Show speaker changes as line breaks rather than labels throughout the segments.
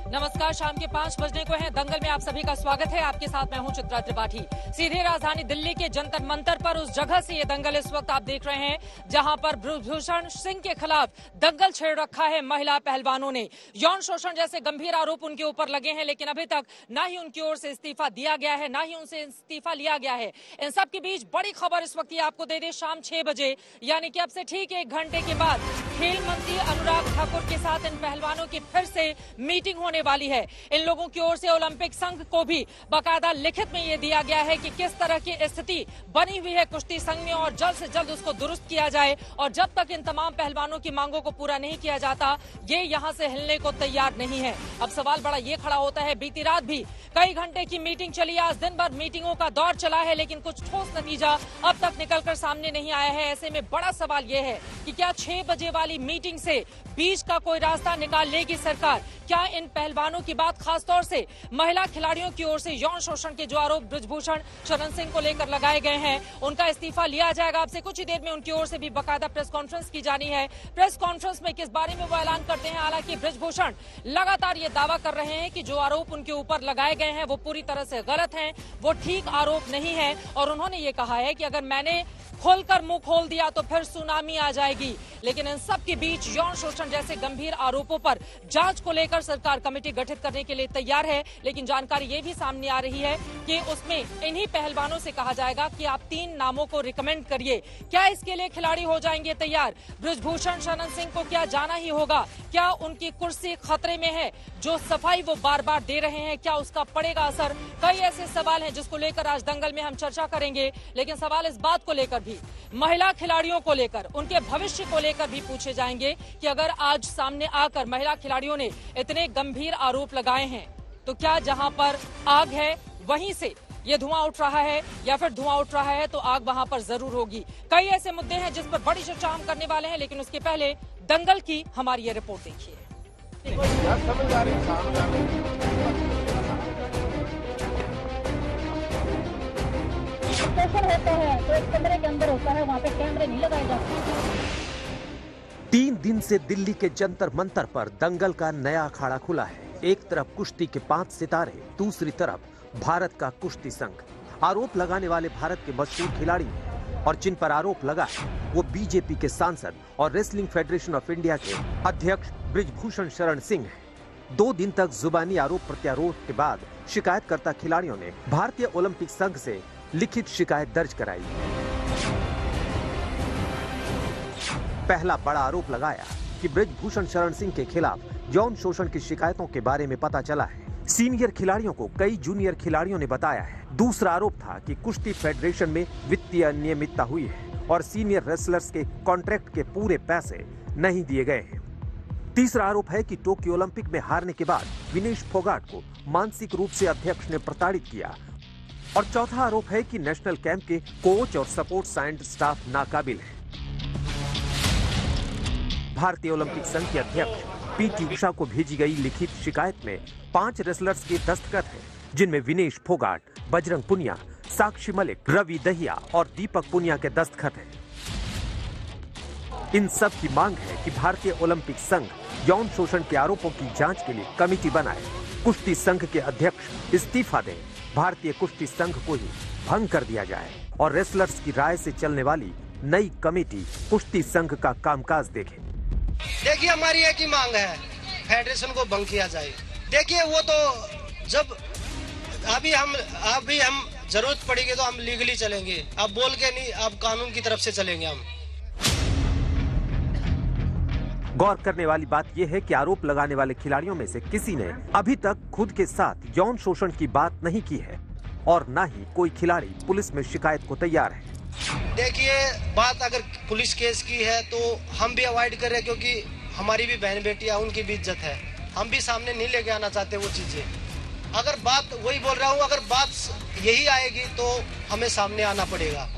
नमस्कार, शाम के 5 बजने को है। दंगल में आप सभी का स्वागत है। आपके साथ मैं हूं चित्रा त्रिपाठी। सीधे राजधानी दिल्ली के जंतर मंतर पर उस जगह से ये दंगल इस वक्त आप देख रहे हैं जहां पर बृजभूषण सिंह के खिलाफ दंगल छेड़ रखा है महिला पहलवानों ने। यौन शोषण जैसे गंभीर आरोप उनके ऊपर लगे हैं, लेकिन अभी तक ना ही उनकी ओर से इस्तीफा दिया गया है, ना ही उनसे इस्तीफा लिया गया है। इन सब के बीच बड़ी खबर इस वक्त ये आपको दे दे, शाम 6 बजे यानी कि अब से ठीक 1 घंटे के बाद खेल मंत्री अनुराग ठाकुर के साथ इन पहलवानों की फिर से मीटिंग होने वाली है। इन लोगों की ओर से ओलंपिक संघ को भी बाकायदा लिखित में ये दिया गया है कि किस तरह की स्थिति बनी हुई है कुश्ती संघ में और जल्द से जल्द उसको दुरुस्त किया जाए। और जब तक इन तमाम पहलवानों की मांगों को पूरा नहीं किया जाता, ये यहाँ से हिलने को तैयार नहीं है। अब सवाल बड़ा ये खड़ा होता है, बीती रात भी कई घंटे की मीटिंग चली, आज दिन भर मीटिंगों का दौर चला है, लेकिन कुछ ठोस नतीजा अब तक निकलकर सामने नहीं आया है। ऐसे में बड़ा सवाल ये है कि क्या 6 बजे वाली मीटिंग से बीच का कोई रास्ता निकाल लेगी सरकार? क्या इन पहलवानों की बात, खासतौर से महिला खिलाड़ियों की ओर से यौन शोषण के जो आरोप बृजभूषण शरण सिंह को लेकर लगाए गए हैं, उनका इस्तीफा लिया जाएगा? आपसे कुछ ही देर में उनकी ओर से भी बाकायदा प्रेस कॉन्फ्रेंस की जानी है। प्रेस कॉन्फ्रेंस में किस बारे में वो ऐलान करते हैं? हालांकि बृजभूषण लगातार ये दावा कर रहे हैं कि जो आरोप उनके ऊपर लगाए गए हैं वो पूरी तरह से गलत हैं, वो ठीक आरोप नहीं है। और उन्होंने ये कहा है कि अगर मैंने खोलकर मुंह खोल दिया तो फिर सुनामी आ जाएगी। लेकिन इन सब के बीच यौन शोषण जैसे गंभीर आरोपों पर जांच को लेकर सरकार कमेटी गठित करने के लिए तैयार है। लेकिन जानकारी ये भी सामने आ रही है कि उसमें इन्हीं पहलवानों से कहा जाएगा कि आप 3 नामों को रिकमेंड करिए। क्या इसके लिए खिलाड़ी हो जाएंगे तैयार? बृजभूषण शरण सिंह को क्या जाना ही होगा? क्या उनकी कुर्सी खतरे में है? जो सफाई वो बार बार दे रहे हैं, क्या उसका पड़ेगा असर? कई ऐसे सवाल हैं जिसको लेकर आज दंगल में हम चर्चा करेंगे। लेकिन सवाल इस बात को लेकर भी, महिला खिलाड़ियों को लेकर, उनके भविष्य को लेकर भी पूछे जाएंगे कि अगर आज सामने आकर महिला खिलाड़ियों ने इतने गंभीर आरोप लगाए हैं तो क्या जहां पर आग है वहीं से ये धुआं उठ रहा है, या फिर धुआं उठ रहा है तो आग वहां पर जरूर होगी। कई ऐसे मुद्दे हैं जिस पर बड़ी चर्चा हम करने वाले हैं, लेकिन उसके पहले दंगल की हमारी ये रिपोर्ट देखिए।
होता है तो एक कमरे के अंदर होता है, वहाँ पे कैमरे नहीं लगाए जाते।
3 दिन से दिल्ली के जंतर मंतर पर दंगल का नया अखाड़ा खुला है। एक तरफ कुश्ती के 5 सितारे, दूसरी तरफ भारत का कुश्ती संघ। आरोप लगाने वाले भारत के मशहूर खिलाड़ी हैं और जिन पर आरोप लगा है वो बीजेपी के सांसद और रेसलिंग फेडरेशन ऑफ इंडिया के अध्यक्ष बृजभूषण शरण सिंह हैं। 2 दिन तक जुबानी आरोप प्रत्यारोप के बाद शिकायतकर्ता खिलाड़ियों ने भारतीय ओलंपिक संघ से लिखित शिकायत दर्ज कराई। पहला बड़ा आरोप लगाया कि बृजभूषण शरण सिंह के खिलाफ यौन शोषण की शिकायतों के बारे में पता चला है। सीनियर खिलाड़ियों को कई जूनियर खिलाड़ियों ने बताया है। दूसरा आरोप था कि कुश्ती फेडरेशन में वित्तीय अनियमितता हुई है और सीनियर रेसलर्स के कॉन्ट्रैक्ट के पूरे पैसे नहीं दिए गए हैं। तीसरा आरोप है कि टोक्यो ओलंपिक में हारने के बाद विनेश फोगाट को मानसिक रूप से अध्यक्ष ने प्रताड़ित किया। और चौथा आरोप है कि नेशनल कैंप के कोच और सपोर्ट साइंस स्टाफ नाकाबिल है। भारतीय ओलंपिक संघ के अध्यक्ष पीटी उषा को भेजी गई लिखित शिकायत में 5 रेसलर्स के दस्तखत हैं, जिनमें विनेश फोगाट, बजरंग पुनिया, साक्षी मलिक, रवि दहिया और दीपक पुनिया के दस्तखत हैं। इन सब की मांग है कि भारतीय ओलंपिक संघ यौन शोषण के आरोपों की जांच के लिए कमेटी बनाए, कुश्ती संघ के अध्यक्ष इस्तीफा दें, भारतीय कुश्ती संघ को ही भंग कर दिया जाए और रेसलर्स की राय से चलने वाली नई कमेटी कुश्ती संघ का कामकाज देखे।
देखिए, हमारी एक ही मांग है, फेडरेशन को भंग किया जाए। देखिए, वो तो जब अभी हम जरूरत पड़ेगी तो हम लीगली चलेंगे, अब बोल के नहीं, अब कानून की तरफ से चलेंगे हम।
गौर करने वाली बात यह है कि आरोप लगाने वाले खिलाड़ियों में से किसी ने अभी तक खुद के साथ यौन शोषण की बात नहीं की है और न ही कोई खिलाड़ी पुलिस में शिकायत को तैयार है।
देखिए, बात अगर पुलिस केस की है तो हम भी अवॉइड कर रहे हैं, क्योंकि हमारी भी बहन बेटियां, उनकी भी इज्जत है, हम भी सामने नहीं लेके आना चाहते वो चीजें। अगर बात, वही बोल रहा हूँ, अगर बात यही आएगी तो हमें सामने आना पड़ेगा।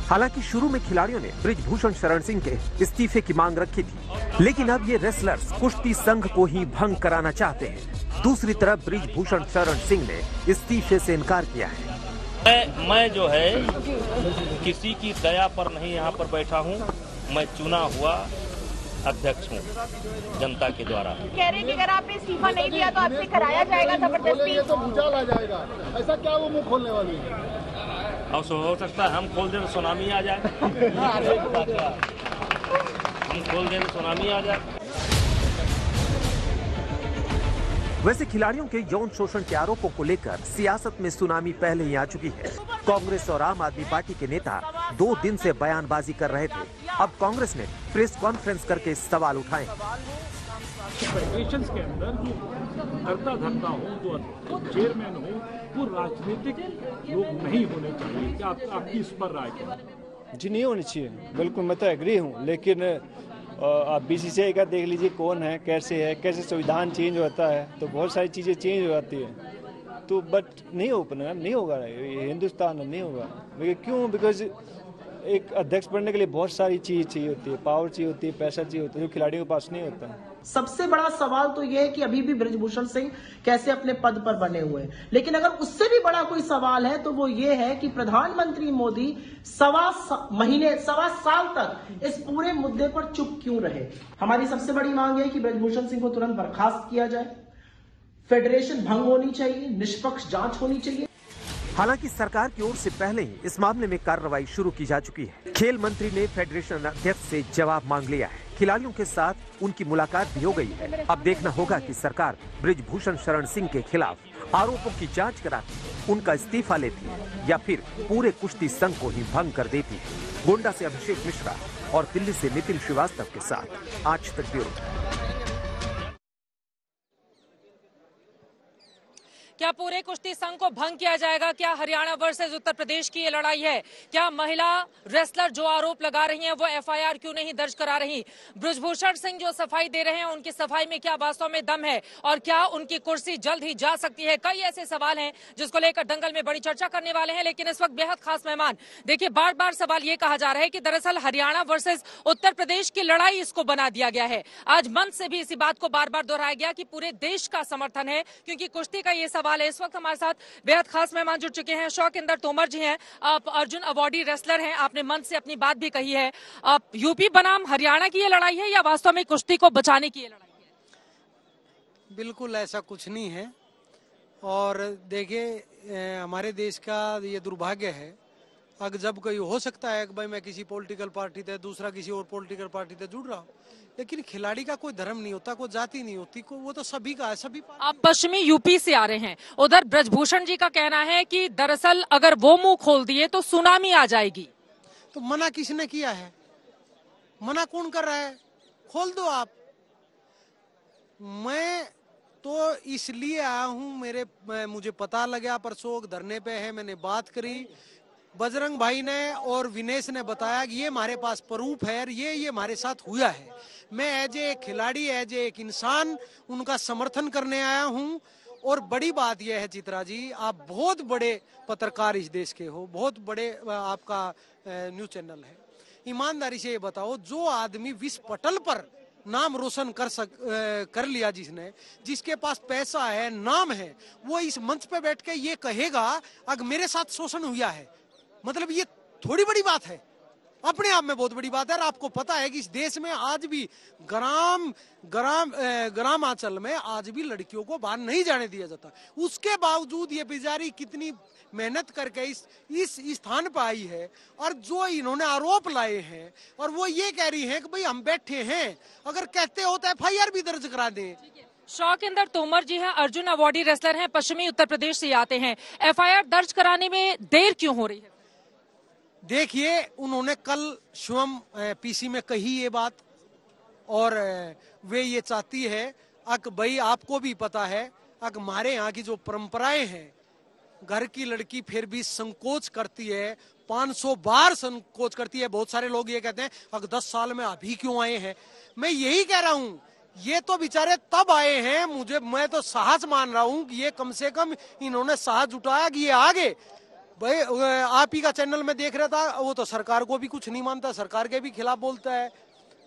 हालांकि शुरू में खिलाड़ियों ने बृजभूषण शरण सिंह के इस्तीफे की मांग रखी थी, लेकिन अब ये रेसलर्स कुश्ती संघ को ही भंग कराना चाहते हैं। दूसरी तरफ बृजभूषण शरण सिंह ने इस्तीफे से इनकार किया है।
मैं जो है किसी की दया पर नहीं यहाँ पर बैठा हूँ। मैं चुना हुआ अध्यक्ष हूँ जनता के द्वारा।
कह रहे कि अगर आपने इस्तीफा नहीं दिया तो आपसे कराया जाएगा जबरदस्ती,
तो भूचाल आ जाएगा, ऐसा क्या वो मुंह खोलने वाली है?
और हो सकता है हम खोल दें तो सुनामी आ जाए। हम खोल दें तो सुनामी आ जाए।
वैसे खिलाड़ियों के यौन शोषण के आरोपों को लेकर सियासत में सुनामी पहले ही आ चुकी है। कांग्रेस और आम आदमी पार्टी के नेता 2 दिन से बयानबाजी कर रहे थे। अब कांग्रेस ने प्रेस कॉन्फ्रेंस करके सवाल उठाए।
फेडरेशन के अंदर जो करता धरता हो, जो चेयरमैन हो, वो राजनीतिक लोग नहीं होने चाहिए। क्या आपकी इस पर राय क्या?
जी नहीं होनी चाहिए, बिल्कुल मैं तो एग्री हूँ, लेकिन आप बीसीसीआई का देख लीजिए कौन है, कैसे है, कैसे संविधान चेंज होता है, तो बहुत सारी चीज़ें चेंज हो जाती है। तो बट नहीं हो पाना, नहीं होगा, हिंदुस्तान नहीं होगा। क्यों? बिकॉज एक अध्यक्ष बनने के लिए बहुत सारी चीज़ चाहिए होती है, पावर चाहिए होती है, पैसा चाहिए होता है, जो खिलाड़ियों के पास नहीं होता है।
सबसे बड़ा सवाल तो यह है कि अभी भी ब्रजभूषण सिंह कैसे अपने पद पर बने हुए हैं। लेकिन अगर उससे भी बड़ा कोई सवाल है तो वो ये है कि प्रधानमंत्री मोदी सवा साल तक इस पूरे मुद्दे पर चुप क्यों रहे। हमारी सबसे बड़ी मांग है कि ब्रजभूषण सिंह को तुरंत बर्खास्त किया जाए, फेडरेशन भंग होनी चाहिए, निष्पक्ष जांच होनी चाहिए।
हालांकि सरकार की ओर से पहले ही इस मामले में कार्रवाई शुरू की जा चुकी है। खेल मंत्री ने फेडरेशन अध्यक्ष से जवाब मांग लिया है। खिलाड़ियों के साथ उनकी मुलाकात भी हो गई है। अब देखना होगा कि सरकार ब्रिजभूषण शरण सिंह के खिलाफ आरोपों की जांच कराती, उनका इस्तीफा लेती है या फिर पूरे कुश्ती संघ को ही भंग कर देती है। गोंडा से अभिषेक मिश्रा और दिल्ली से नितिन श्रीवास्तव के साथ आज तक ब्यूरो।
क्या पूरे कुश्ती संघ को भंग किया जाएगा? क्या हरियाणा वर्सेस उत्तर प्रदेश की ये लड़ाई है? क्या महिला रेसलर जो आरोप लगा रही हैं वो एफआईआर क्यों नहीं दर्ज करा रही? ब्रिजभूषण सिंह जो सफाई दे रहे हैं उनकी सफाई में क्या वास्तव में दम है? और क्या उनकी कुर्सी जल्द ही जा सकती है? कई ऐसे सवाल हैं जिसको लेकर दंगल में बड़ी चर्चा करने वाले हैं। लेकिन इस वक्त बेहद खास मेहमान, देखिए बार बार सवाल ये कहा जा रहा है कि दरअसल हरियाणा वर्सेस उत्तर प्रदेश की लड़ाई इसको बना दिया गया है। आज मंच से भी इसी बात को बार बार दोहराया गया कि पूरे देश का समर्थन है, क्योंकि कुश्ती का ये सवाल है। इस वक्त हमारे साथ बेहद खास मेहमान जुड़ चुके हैं। शौकिंदर तोमर जी हैं, आप अर्जुन अवार्डी रेसलर हैं, आपने मंच से अपनी बात भी कही है। आप यूपी बनाम हरियाणा की ये लड़ाई है या वास्तव में कुश्ती को बचाने की ये लड़ाई है?
बिल्कुल ऐसा कुछ नहीं है। और देखिए हमारे देश का ये दुर्भाग्य है, अगर जब कोई हो सकता है कि भाई मैं किसी पॉलिटिकल पार्टी से, दूसरा किसी और पॉलिटिकल पार्टी से जुड़ रहा हूँ, लेकिन खिलाड़ी का कोई धर्म नहीं होता, कोई जाति नहीं होती, वो तो सभी का है। सभी
आप पश्चिमी यूपी से आ रहे हैं, उधर ब्रजभूषण जी का कहना है कि दरअसल अगर वो मुंह खोल दिए तो सुनामी आ जाएगी।
तो मना किसने किया है? मना कौन कर रहा है? खोल दो आप। मैं तो इसलिए आया हूँ, मुझे पता लगा परसों धरने पे है, मैंने बात करी, बजरंग भाई ने और विनेश ने बताया कि ये हमारे पास प्रूफ है, ये हमारे साथ हुआ है। मैं एज ए खिलाड़ी, एज ए एक इंसान उनका समर्थन करने आया हूं। और बड़ी बात यह है चित्रा जी, आप बहुत बड़े पत्रकार इस देश के हो, बहुत बड़े आपका न्यूज चैनल है। ईमानदारी से ये बताओ, जो आदमी विश्व पटल पर नाम रोशन कर लिया, जिसके पास पैसा है, नाम है, वो इस मंच पे बैठ के ये कहेगा अगर मेरे साथ शोषण हुआ है, मतलब ये थोड़ी बड़ी बात है? अपने आप में बहुत बड़ी बात है। और आपको पता है कि इस देश में आज भी ग्रामांचल में आज भी लड़कियों को बाहर नहीं जाने दिया जाता। उसके बावजूद ये बेचारी कितनी मेहनत करके इस स्थान पर आई है। और जो इन्होंने आरोप लाए हैं, और वो ये कह रही हैं कि भाई हम बैठे हैं, अगर कहते हो तो एफआईआर भी दर्ज करा दें।
शौकिंदर तोमर जी हैं, अर्जुन अवार्डी रेसलर हैं, पश्चिमी उत्तर प्रदेश से आते हैं। एफआईआर दर्ज कराने में देर क्यों हो रही है?
देखिए, उन्होंने कल शिवम पीसी में कही ये बात, और वे ये चाहती है अक भाई आपको भी पता है, अक हमारे यहाँ की जो परंपराएं हैं, घर की लड़की फिर भी संकोच करती है, 500 बार संकोच करती है। बहुत सारे लोग ये कहते हैं अगर 10 साल में अभी क्यों आए हैं। मैं यही कह रहा हूँ, ये तो बेचारे तब आए हैं, मैं तो साहस मान रहा हूँ कि ये कम से कम इन्होंने साहस जुटाया कि ये आगे। भाई आप ही का चैनल में देख रहा था, वो तो सरकार को भी कुछ नहीं मानता, सरकार के भी खिलाफ बोलता है।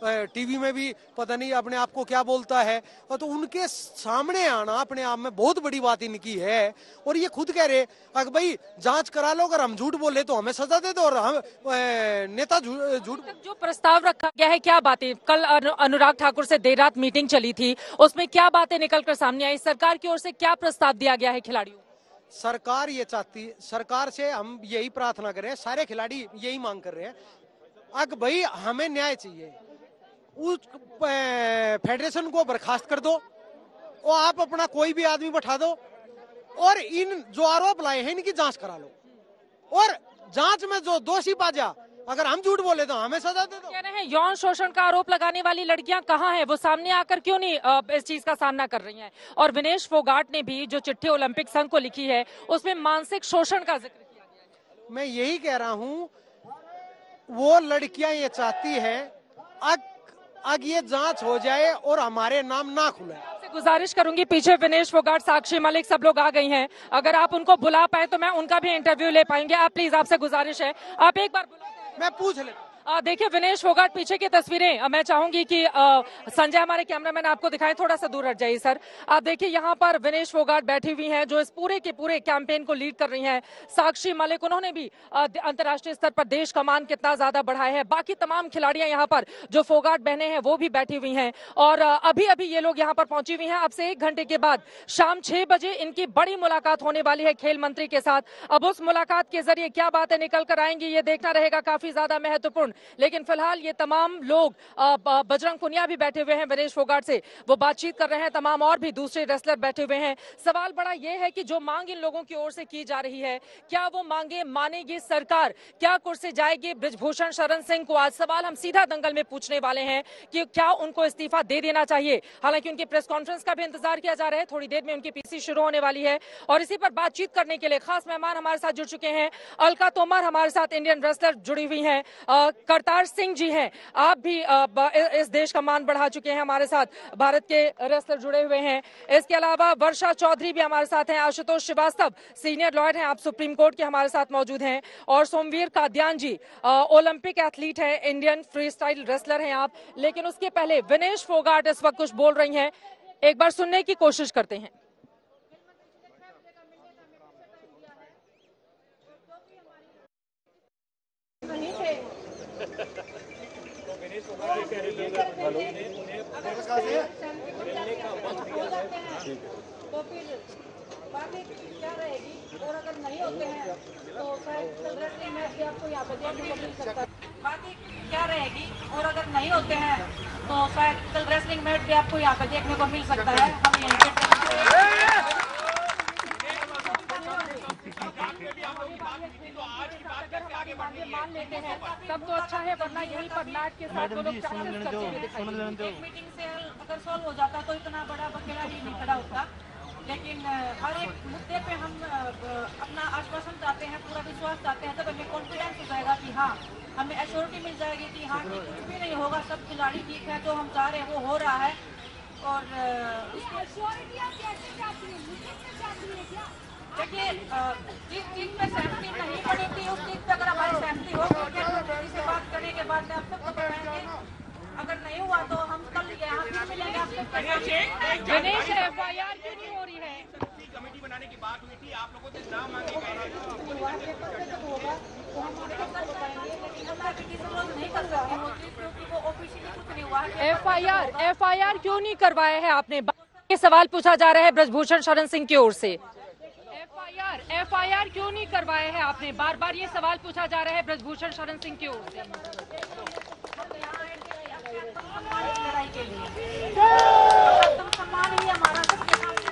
टीवी में भी पता नहीं अपने आप को क्या बोलता है, तो उनके सामने आना अपने आप में बहुत बड़ी बात इनकी है। और ये खुद कह रहे अगर भाई जांच करा लो, अगर हम झूठ बोले तो हमें सजा दे दो, और हम नेता झूठ।
जो प्रस्ताव रखा गया है, क्या बातें कल अनुराग ठाकुर से देर रात मीटिंग चली थी, उसमें क्या बातें निकलकर सामने आई? सरकार की ओर से क्या प्रस्ताव दिया गया है खिलाड़ियों?
सरकार ये चाहती, सरकार से हम यही प्रार्थना कर रहे हैं, सारे खिलाड़ी यही मांग कर रहे हैं, अगर भाई हमें न्याय चाहिए, उस फेडरेशन को बर्खास्त कर दो और आप अपना कोई भी आदमी बैठा दो और इन जो आरोप लाए हैं इनकी जांच करा लो, और जांच में जो दोषी पा जा, अगर हम झूठ बोले तो हमें सजा दे दो।
कह रहे हैं यौन शोषण का आरोप लगाने वाली लड़कियां कहाँ हैं, वो सामने आकर क्यों नहीं इस चीज का सामना कर रही हैं? और विनेश फोगाट ने भी जो चिट्ठी ओलंपिक संघ को लिखी है उसमें मानसिक शोषण का जिक्र किया गया है।
मैं यही कह रहा हूँ, वो लड़कियां ये चाहती है अग ये जांच हो जाए और हमारे नाम ना खुले।
गुजारिश करूंगी, पीछे विनेश फोगाट, साक्षी मलिक सब लोग आ गई हैं, अगर आप उनको बुला पाए तो मैं उनका भी इंटरव्यू ले पाएंगे। आप प्लीज, आपसे गुजारिश है, आप एक बार
मैं पूछ ले।
देखिए विनेश फोगाट, पीछे की तस्वीरें मैं चाहूंगी कि संजय हमारे कैमरामैन आपको दिखाएं, थोड़ा सा दूर हट जाइए सर। आप देखिए यहाँ पर विनेश फोगाट बैठी हुई हैं जो इस पूरे के पूरे कैंपेन को लीड कर रही हैं। साक्षी मलिक, उन्होंने भी अंतर्राष्ट्रीय स्तर पर देश का मान कितना ज्यादा बढ़ाया है। बाकी तमाम खिलाड़ियां यहाँ पर जो फोगाट बहनें हैं वो भी बैठी हुई हैं, और अभी अभी ये लोग यहाँ पर पहुंची हुई हैं। अब से 1 घंटे के बाद शाम 6 बजे इनकी बड़ी मुलाकात होने वाली है खेल मंत्री के साथ। अब उस मुलाकात के जरिए क्या बातें निकल कर आएंगी ये देखना रहेगा काफी ज्यादा महत्वपूर्ण। लेकिन फिलहाल ये तमाम लोग, बजरंग पुनिया भी बैठे हुए हैं विनेश फोगाट से, वो बातचीत कर रहे हैं, तमाम और भी दूसरे रेसलर बैठे हुए हैं। सवाल बड़ा ये है कि जो मांग इन लोगों की ओर से की जा रही है, क्या वो मांगे मानेगी सरकार? क्या कुर्सी जाएगी बृजभूषण शरण सिंह को? आज सवाल हम सीधा दंगल में पूछने वाले हैं कि क्या उनको इस्तीफा दे देना चाहिए। हालांकि उनकी प्रेस कॉन्फ्रेंस का भी इंतजार किया जा रहा है, थोड़ी देर में उनकी पीसी शुरू होने वाली है, और इसी पर बातचीत करने के लिए खास मेहमान हमारे साथ जुड़ चुके हैं। अलका तोमर हमारे साथ इंडियन रेसलर जुड़ी हुई हैं, करतार सिंह जी हैं, आप भी इस देश का मान बढ़ा चुके हैं, हमारे साथ भारत के रेसलर जुड़े हुए हैं। इसके अलावा वर्षा चौधरी भी हमारे साथ हैं, आशुतोष श्रीवास्तव सीनियर लॉयर हैं, आप सुप्रीम कोर्ट के हमारे साथ मौजूद हैं, और सोमवीर काद्यान जी ओलंपिक एथलीट है, इंडियन फ्री स्टाइल रेसलर हैं आप। लेकिन उसके पहले विनेश फोगाट इस वक्त कुछ बोल रही हैं, एक बार सुनने की कोशिश करते हैं।
तो फिर बाकी क्या रहेगी, और अगर नहीं होते हैं तो शायद रेसलिंग मैच भी आपको यहाँ पे देखने को मिल सकता है। बाकी क्या रहेगी, और अगर नहीं होते हैं तो शायद कल रेसलिंग मैच भी आपको यहाँ पे देखने को मिल सकता है। हम यहीं पे मान लेते हैं तब तो अच्छा है, वरना यहीं पर मैच के साथ वो लोग मीटिंग से अगर सॉल्व हो जाता तो इतना बड़ा बखेड़ा ही नहीं खड़ा होता। लेकिन हर एक मुद्दे पे हम अपना आश्वासन चाहते हैं, पूरा विश्वास चाहते हैं, तब हमें कॉन्फिडेंस हो जाएगा कि हाँ, हमें एश्योरिटी मिल जाएगी कि हाँ कि कुछ भी नहीं होगा, सब खिलाड़ी ठीक है, जो हम चाह रहे हैं वो हो रहा है। और देखिए, जिस चीज पे सहमति नहीं पड़ी थी उस चीज पे अगर हमारी सहमति हो तो से बात करने के बाद में आप सबको बताएंगे, अगर नहीं हुआ तो हम कल यहाँ फिर मिलेंगे आपसे।
गणेश, एफआईआर क्यों नहीं हो रही है?
कमेटी बनाने की बात हुई थी, आप लोगों से नाम मांगे गए हैं,
तो हम आपको कल बताएंगे, लेकिन अगर किसी रोज नहीं कर सकते वो चीज क्योंकि वो ऑफिशियली कुछ नहीं हुआ है।
एफआईआर क्यों नहीं करवाया है आपने? ये सवाल पूछा जा रहा है बृजभूषण शरण सिंह की ओर से। एफआईआर क्यों नहीं करवाया है आपने? बार बार ये सवाल पूछा जा रहा है बृजभूषण शरण सिंह की ओर से।
लड़ाई के लिए सम्मान ही हमारा सबके सामने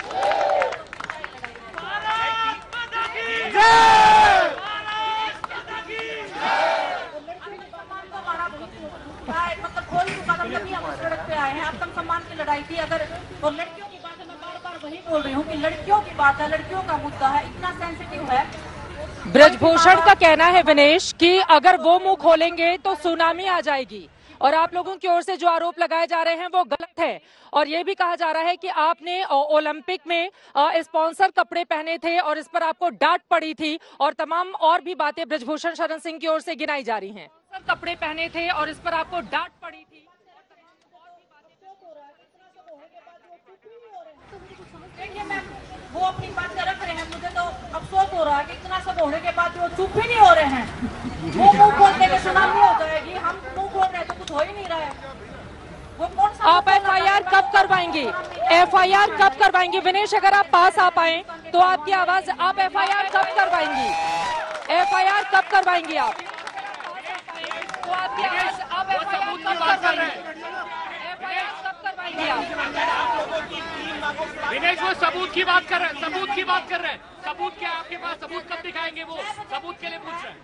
मतलब खोल चुका था, तभी हम उस सड़क पे आए हैं। आत्मसम्मान की लड़ाई थी। अगर वो लड़कियों की बात है, मैं बार बार वही बोल रही हूँ कि लड़कियों की बात है, लड़कियों का मुद्दा है, इतना सेंसिटिव है।
बृजभूषण का कहना है विनेश कि अगर वो मुंह खोलेंगे तो सुनामी आ जाएगी, और आप लोगों की ओर से जो आरोप लगाए जा रहे हैं वो गलत है। और ये भी कहा जा रहा है कि आपने ओलंपिक में स्पॉन्सर कपड़े पहने थे और इस पर आपको डांट पड़ी थी, और तमाम और भी बातें बृजभूषण शरण सिंह की ओर से गिनाई जा रही हैं। कपड़े पहने थे और इस पर आपको डांट पड़ी थी।
कि इतना सब होने के बाद वो चुप ही नहीं हो रहे हैं। वो मुंह खोलने के सुनामी हो जाएगी, हम मुंह खोल रहे हैं तो कुछ हो ही नहीं रहा है। वो कौन सा
आप एफआईआर कब करवाएंगे? एफआईआर कब करवाएंगे? विनेश, अगर आप पास आ पाए तो आपकी आवाज, आप एफआईआर कब करवाएंगी? एफआईआर कब करवाएंगी आप? तो आपकी आवाज, आप एफआईआर कब करवाएंगे? एफआईआर कब करवाएंगे आप?
विनेश, वो सबूत की बात कर रहे हैं, सबूत की बात कर रहे हैं। सबूत क्या है आपके पास? सबूत कब दिखाएंगे? वो सबूत के लिए पूछ रहे हैं।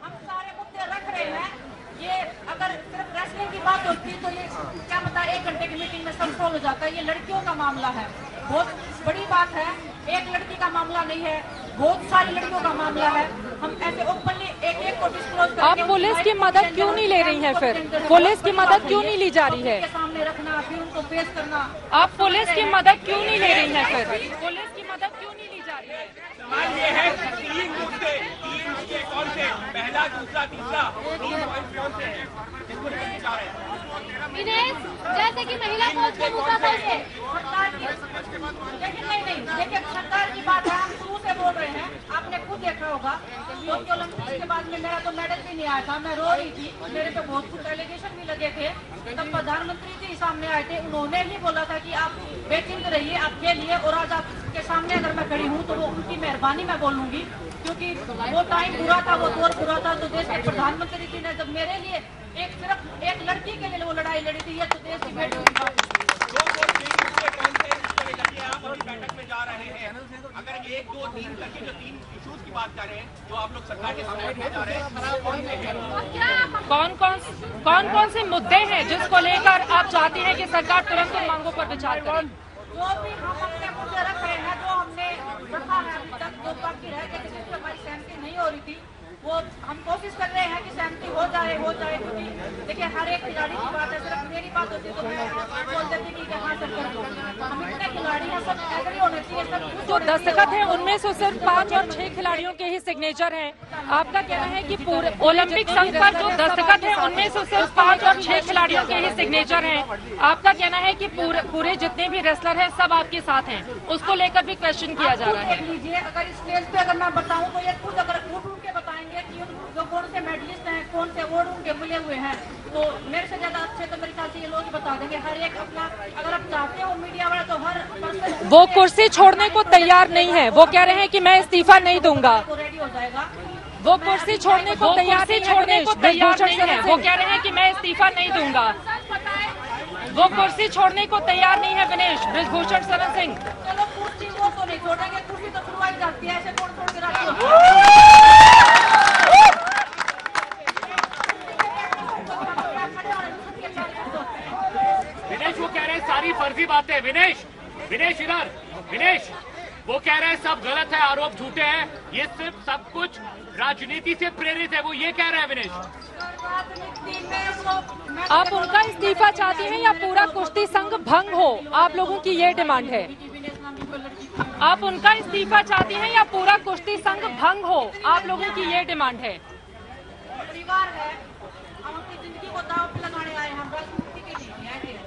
हम सारे मुद्दे रख रहे हैं। ये अगर सिर्फ रेसलिंग की बात होती तो ये क्या पता 1 घंटे की मीटिंग में सब सॉल्व हो जाता है। ये लड़कियों का मामला है, बहुत बड़ी बात है। एक लड़की का मामला नहीं है, बहुत सारी लड़कियों का मामला है। हम ऐसे ओपनली एक को डिस्क्लोज करके
आप पुलिस की मदद क्यों नहीं ले रही हैं? फिर पुलिस की मदद क्यों नहीं ली जा रही है?
सामने रखना, फिर उनको पेश करना।
आप पुलिस की मदद क्यों नहीं ले रही हैं? फिर पुलिस की मदद क्यों नहीं ली जा रही है?
सवाल ये है 3 मुद्दे कौन से? पहला, दूसरा, तीसरा 3 पॉइंट कौन से हैं जिसको लेकर जा रहे हैं?
विनेश, जैसे कि महिला फौज के मुद्दा पर है,
लेकिन नहीं, देखिए सरकार की बात है, हम शुरू से बोल रहे हैं। आपने खुद देखा होगा टोक्यो ओलंपिक्स के बाद में मेरा तो मेडल भी नहीं आया था, मैं रो रही थी, मेरे पे बहुत कुछ एलिगेशन भी लगे थे। तब प्रधानमंत्री जी सामने आए थे, उन्होंने ही बोला था कि आप बेचिंत रहिए, आप खेलिए। और आज आपके सामने अगर मैं खड़ी हूँ तो वो उनकी मेहरबानी मैं बोलूंगी, क्योंकि वो टाइम बुरा था, वो दौर बुरा था। तो देश के प्रधानमंत्री जी ने जब मेरे लिए सिर्फ एक लड़की के लिए वो लड़ाई लड़ी थी, ये तो देश की बेटी
आप अभी बैठक में जा रहे हैं, अगर 1, 2, 3 करके जो 3 इश्यूज की बात कर रहे हैं, जो आप लोग सरकार के सामने रखने जा रहे हैं,
कौन कौन से मुद्दे हैं जिसको लेकर आप चाहती हैं कि सरकार तुरंत उन मांगों पर विचार करे?
जो भी हम अपने मुद्दे रख रहे हैं, जो हमने रखा है अभी तक, जो बाकी रह गए जिससे हमारी सहमति नहीं हो रही थी, वो हम कोशिश कर रहे हैं कि सहमति हो जाए। क्योंकि देखिए हर एक खिलाड़ी की बात है, सिर्फ मेरी बात होती तो मैं बोल देती कि हाँ सर कर दो। हम इतने खिलाड़ी हैं, सब एग्री होने चाहिए, सब
जो दस्तखत हैं उनमें से सिर्फ 5 और 6 खिलाड़ियों के ही सिग्नेचर हैं। आपका कहना है कि पूरे ओलंपिक संघ पर जो दस्तखत हैं उनमें से सिर्फ 5 और 6 खिलाड़ियों के ही सिग्नेचर हैं। आपका कहना है कि पूरे जितने भी रेसलर हैं सब आपके साथ हैं, उसको लेकर भी क्वेश्चन किया जा रहा है।
देख लीजिए, अगर स्टेज पे अगर मैं बताऊँ तो ये खुद अगर उठ के बताएंगे कि जो कौन से मेडलिस्ट हैं, कौन से अवार्ड उनके मिले हुए हैं, तो मेरे से ज्यादा अच्छे तो मेरे ख्याल से ये लोग ही बता देंगे। हर एक अपना, अगर आप चाहते हो मीडिया वाला, तो हर पर्सन
वो कुर्सी छोड़ने को तैयार नहीं है। वो कह रहे हैं कि मैं इस्तीफा नहीं दूंगा।
रेडी हो जाएगा।
वो कुर्सी छोड़ने को तैयार नहीं है। वो कह रहे हैं कि मैं इस्तीफा नहीं दूंगा। वो कुर्सी छोड़ने को तैयार नहीं है विनेश बृजभूषण शरण सिंह।
चलो कुर्सी वो तो नहीं छोड़ेंगे, कुर्सी तो छुड़वाई जाती है, ऐसे कौन छोड़ के राजी होता है?
विनेश, वो कह रहे हैं सारी फर्जी बातें। विनेश इधर, विनेश वो कह रहे हैं सब गलत है, आरोप झूठे हैं, ये सिर्फ सब कुछ राजनीति से प्रेरित है, वो ये कह रहे हैं। विनेश,
आप उनका इस्तीफा चाहती हैं या पूरा कुश्ती संघ भंग हो? आप लोगों की ये डिमांड है। आप उनका इस्तीफा चाहती हैं या पूरा कुश्ती संघ भंग हो? आप लोगों की ये डिमांड है।
परिवार है, हम अपनी जिंदगी को दांव पे लगाने आए हैं, हम राजनीति के लिए आए हैं,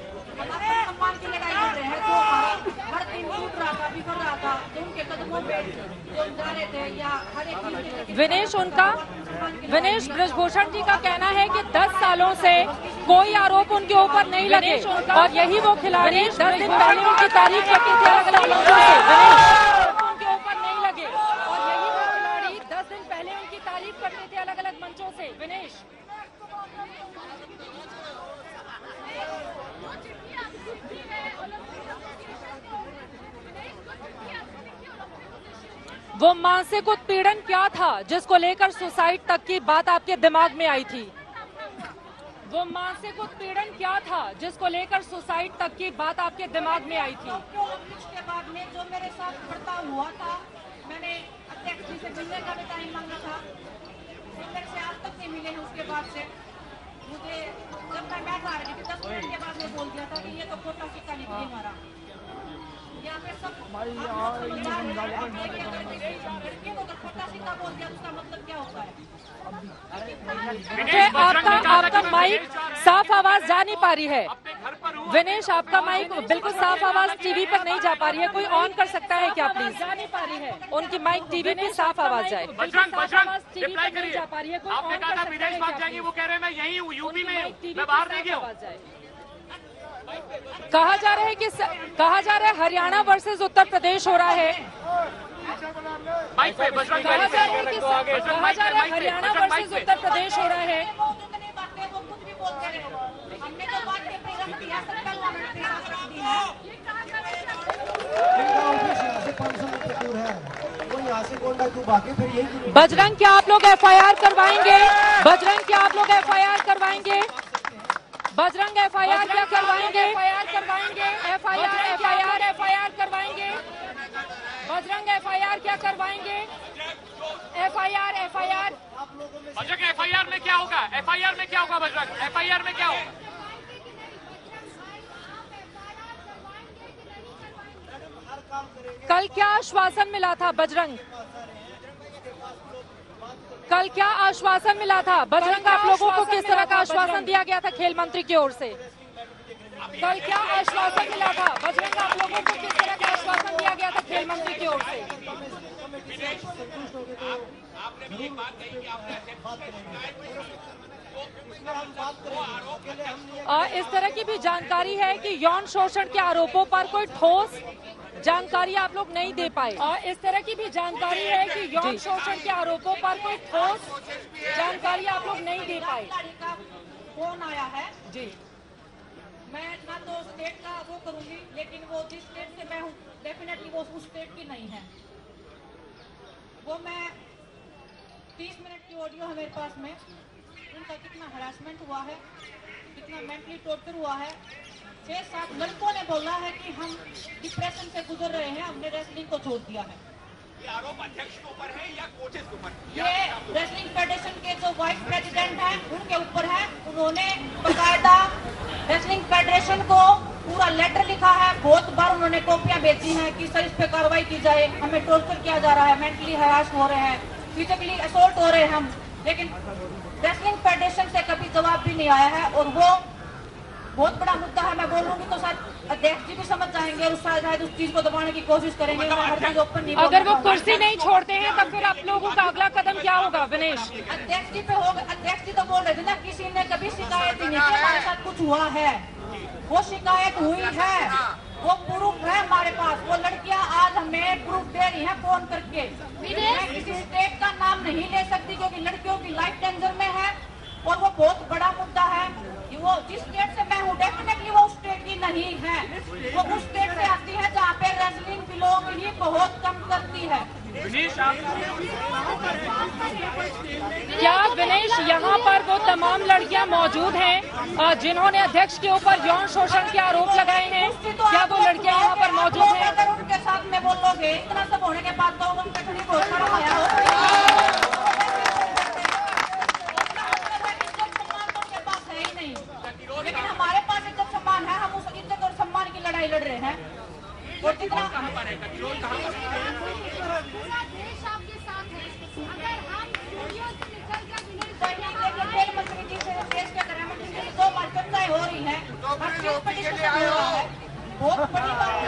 हमारे सम्मान की लड़ाई लड़ रहे हैं। जो हर दिन टूट रहा था, बिखर रहा था, जो उनके कदमों पे जो जा रहे थे, या हर एक
विनेश बृजभूषण जी का कहना है कि 10 सालों से कोई आरोप उनके ऊपर नहीं लगे और यही वो खिलाड़ी 10 दिन पहले उनकी तारीफ करते थे अलग-अलग मंचों से। उनके ऊपर नहीं लगे और यही वो खिलाड़ी 10 दिन पहले उनकी तारीफ करते थे अलग-अलग मंचों से। विनेश, वो मानसिक उत्पीड़न क्या था जिसको लेकर सुसाइड तक की बात आपके दिमाग में आई थी? वो मानसिक उत्पीड़न क्या था जिसको लेकर सुसाइड तक की बात आपके दिमाग में आई थी?
उसके बाद में जो मेरे साथ बर्ताव हुआ था, मैंने अध्यक्ष जी से मिलने का भी टाइम मांगा था, मेरे से आज तक नहीं मिले हैं। उसके बाद से मुझे जब मैं बैठ आ रही थी 10 मिनट के बाद में बोल दिया था कि ये तो खोटा सिक्का निकली हमारा। यहाँ पे सब लड़के को अगर खोटा सिक्का बोल दिया उसका मतलब क्या होता है?
आपका माइक साफ आवाज जा नहीं पा रही है।
अपने घर पर हूँ,
विनेश, आपका माइक बिल्कुल साफ आवाज टीवी पर नहीं जा पा रही है, कोई ऑन कर सकता है क्या प्लीज?
जा नहीं पा रही है
उनकी माइक टीवी पे साफ आवाज जाए।
बजरंग रिप्लाई करिए। आपने कहा था विदेश भाग जाएंगे, वो कह रहे हैं मैं यहीं हूँ, यूपी में हूँ, मैं बाहर नहीं गया हूँ।
कहा जा रहा है हरियाणा वर्सेस उत्तर प्रदेश हो रहा है।
माइक पे बजरंग,
कहा जा रहा है हरियाणा वर्सेस उत्तर प्रदेश हो रहा है। बजरंग, क्या आप लोग एफआईआर करवाएंगे? बजरंग, क्या आप लोग एफआईआर करवाएंगे? बजरंग, एफआईआर क्या करवाएंगे? एफआईआर करवाएंगे? एफआईआर करवाएंगे? बजरंग, एफआईआर क्या करवाएंगे? एफआईआर
बजरंग, एफआईआर में क्या होगा? एफआईआर में क्या होगा बजरंग? एफआईआर में क्या होगा?
कल क्या आश्वासन मिला था बजरंग? कल क्या आश्वासन मिला था बजरंग? आप लोगों को किस तरह का आश्वासन दिया गया था खेल मंत्री की ओर से? कल क्या आश्वासन मिला था बजरंग? आप लोगों को किस तरह का आश्वासन दिया गया था खेल मंत्री की ओर से?
आपने एक बात कही कि आपने
इस तरह की भी जानकारी है कि यौन शोषण के आरोपों पर कोई ठोस जानकारी आप लोग नहीं दे पाए। और इस तरह की भी जानकारी है कि यौन शोषण के आरोपों पर कोई ठोस जानकारी आप लोग नहीं दे पाए।
फोन आया है
जी,
मैं ना तो स्टेट का वो करूंगी, लेकिन वो जिस स्टेट से मैं हूँ डेफिनेटली वो उस स्टेट की नहीं है। वो मैं 30 मिनट की ऑडियो है मेरे पास में, उनका कितना हरासमेंट हुआ है, कितना मेंटली टॉर्चर हुआ है। 6-7 लड़कों ने बोला है कि हम डिप्रेशन से गुजर रहे हैं, हमने रेसलिंग को छोड़ दिया है।
ये आरोप अध्यक्ष के ऊपर है या कोचेस के ऊपर?
ये रेसलिंग फेडरेशन के जो वाइस प्रेसिडेंट हैं उनके ऊपर है। उन्होंने बकायदा रेसलिंग फेडरेशन को पूरा लेटर लिखा है, बहुत बार उन्होंने कॉपियां भेजी हैं कि सर इस पे कार्रवाई की जाए, हमें टॉर्चर किया जा रहा है, मेंटली हरास हो रहे हैं, फिजिकली असॉल्ट हो रहे हैं हम। लेकिन रेसलिंग फेडरेशन से कभी जवाब भी नहीं आया है और वो बहुत बड़ा मुद्दा है। मैं बोलूंगी तो शायद अध्यक्ष जी भी समझ जाएंगे और शायद उस चीज को दबाने की कोशिश करेंगे। हर चीज ओपन नहीं,
अगर वो कुर्सी नहीं छोड़ते हैं तब फिर आप लोगों का अगला कदम क्या होगा विनेश?
अध्यक्ष जी पे होगा। अध्यक्ष जी तो बोल रहे थे ना किसी ने कभी शिकायत नहीं की हमारे साथ कुछ हुआ है, वो शिकायत हुई है, वो प्रूफ है हमारे पास। वो लड़कियां आज हमें प्रूफ दे रही है फोन करके। मैं किसी स्टेट का नाम नहीं ले सकती क्योंकि लड़कियों की लाइफ डेंजर में है और वो बहुत बड़ा मुद्दा है। वो जिस स्टेट से मैं हूँ डेफिनेटली वो उस स्टेट की नहीं है, वो उस स्टेट से आती है जहाँ पे रेसलिंग बिलोंगिंग बहुत कम करती है।
क्या विनेश यहाँ पर वो तमाम लड़कियाँ मौजूद हैं जिन्होंने अध्यक्ष के ऊपर यौन शोषण के आरोप लगाए हैं? क्या वो लड़कियाँ यहाँ पर मौजूद हैं?
अगर उनके साथ में बोलोगे इतना सब होने के बाद तो उनका कहीं बहुत बड़ा आया हो। लेकिन हमारे पास इज्जत सम्मान है, हम उस इज्जत और सम्मान की लड़ाई लड़ रहे हैं। और जितना
पूरा देश आपके साथ है, अगर हम
खेल मंत्री जी से देश के गृह मंत्री जी 2 बार चर्चाएं हो रही हैं, हर चीज पिटीशन हो रहा है। बहुत बड़ी बात है,